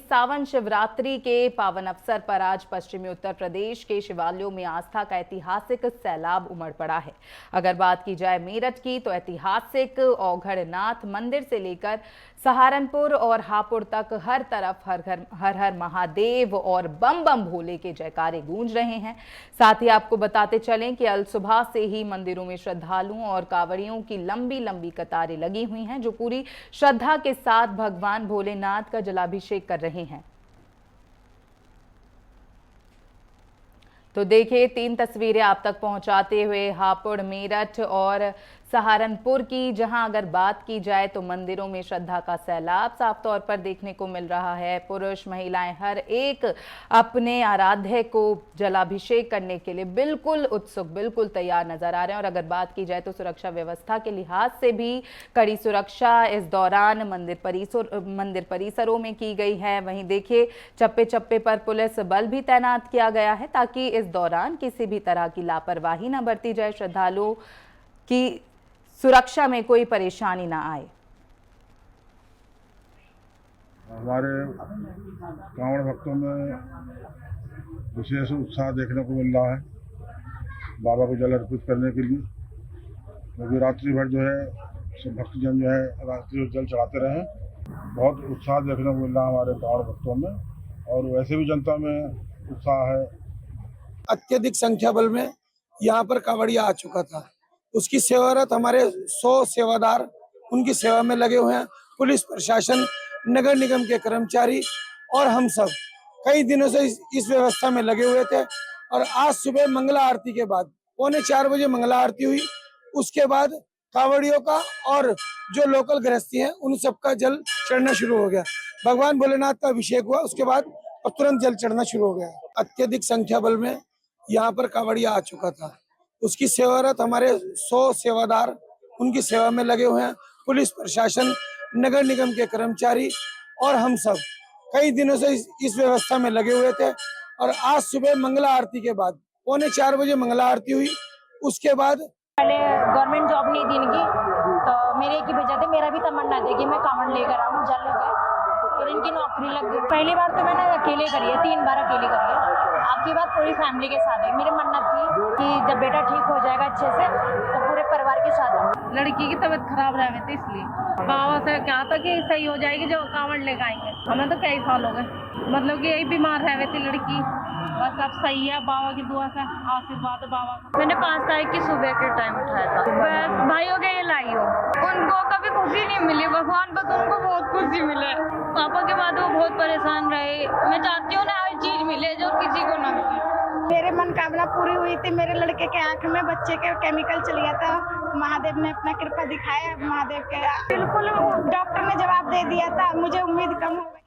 सावन शिवरात्रि के पावन अवसर पर आज पश्चिमी उत्तर प्रदेश के शिवालयों में आस्था का ऐतिहासिक सैलाब उमड़ पड़ा है। अगर बात की जाए मेरठ की, तो ऐतिहासिक औघड़नाथ मंदिर से लेकर सहारनपुर और हापुड़ तक हर तरफ हर हर महादेव और बम बम भोले के जयकारे गूंज रहे हैं। साथ ही आपको बताते चलें कि अल सुबह से ही मंदिरों में श्रद्धालुओं और कांवड़ियों की लंबी लंबी कतारें लगी हुई हैं, जो पूरी श्रद्धा के साथ भगवान भोलेनाथ का जलाभिषेक कर रहे हैं। तो देखिए 3 तस्वीरें आप तक पहुंचाते हुए हापुड़, मेरठ और सहारनपुर की, जहां अगर बात की जाए तो मंदिरों में श्रद्धा का सैलाब साफ तौर पर देखने को मिल रहा है। पुरुष महिलाएं हर एक अपने आराध्य को जलाभिषेक करने के लिए बिल्कुल उत्सुक, बिल्कुल तैयार नजर आ रहे हैं। और अगर बात की जाए तो सुरक्षा व्यवस्था के लिहाज से भी कड़ी सुरक्षा इस दौरान मंदिर परिसरों में की गई है। वहीं देखिए चप्पे चप्पे पर पुलिस बल भी तैनात किया गया है, ताकि इस दौरान किसी भी तरह की लापरवाही न बरती जाए, श्रद्धालुओं की सुरक्षा में कोई परेशानी ना आए। हमारे कांवड़ भक्तों में विशेष उत्साह देखने को मिल रहा है बाबा को जल अर्पित करने के लिए, क्योंकि रात्रि भर जो है सब भक्तजन जो है रात्रि जल चढ़ाते रहे। बहुत उत्साह देखने को मिल रहा है हमारे कांवड़ भक्तों में, और वैसे भी जनता में उत्साह है। अत्यधिक संख्या बल में यहाँ पर कांवड़िया आ चुका था। उसकी सेवारत हमारे 100 सेवादार उनकी सेवा में लगे हुए हैं। पुलिस प्रशासन, नगर निगम के कर्मचारी और हम सब कई दिनों से इस व्यवस्था में लगे हुए थे। और आज सुबह मंगला आरती के बाद 3:45 बजे मंगला आरती हुई। उसके बाद कांवड़ियों का और जो लोकल गृहस्थी हैं उन सबका जल चढ़ना शुरू हो गया। भगवान भोलेनाथ का अभिषेक हुआ, उसके बाद और तुरंत जल चढ़ना शुरू हो गया। अत्यधिक संख्या बल में यहाँ पर कांवड़िया आ चुका था। उसकी सेवारत हमारे 100 सेवादार उनकी सेवा में लगे हुए हैं। पुलिस प्रशासन, नगर निगम के कर्मचारी और हम सब कई दिनों से इस व्यवस्था में लगे हुए थे। और आज सुबह मंगला आरती के बाद 3:45 बजे मंगला आरती हुई। उसके बाद पहले गवर्नमेंट जॉब नहीं थी इनकी, तो मेरे एक ही भेजा थे। मेरा भी तमन्ना थी कि मैं कांवड़ लेकर आऊँ, जल लेकर, फिर इनकी नौकरी लग गई। पहली बार तो मैंने अकेले करी है, 3 बार अकेले करी है। आपकी बात पूरी फैमिली के साथ है। मेरी मन्नत थी कि जब बेटा ठीक हो जाएगा अच्छे से तो पूरे परिवार के साथ आऊँ। लड़की की तबीयत खराब रह गई थी, इसलिए बाबा से क्या था कि सही हो जाएगी जो कांवड़ लेकर आएंगे। हमें तो कई साल हो गए, मतलब कि यही बीमार रह गई थी लड़की। बस अब सही है, बाबा की दुआ से, आशीर्वाद है बाबा का। मैंने 5 तारीख की सुबह के टाइम उठाया था। बस भाइयों के ये लाई हो, उनको कभी खुशी नहीं मिली, भगवान बस उनको बहुत खुशी मिले। पापा के बाद वो बहुत परेशान रहे। मैं चाहती हूँ ना हर चीज मिले जो किसी को ना मिले। मेरे मनोकामना पूरी हुई थी। मेरे लड़के के आंख में बच्चे के केमिकल चल गया था। महादेव ने अपना कृपा दिखाया। महादेव के बिल्कुल डॉक्टर ने जवाब दे दिया था। मुझे उम्मीद कम हो गई।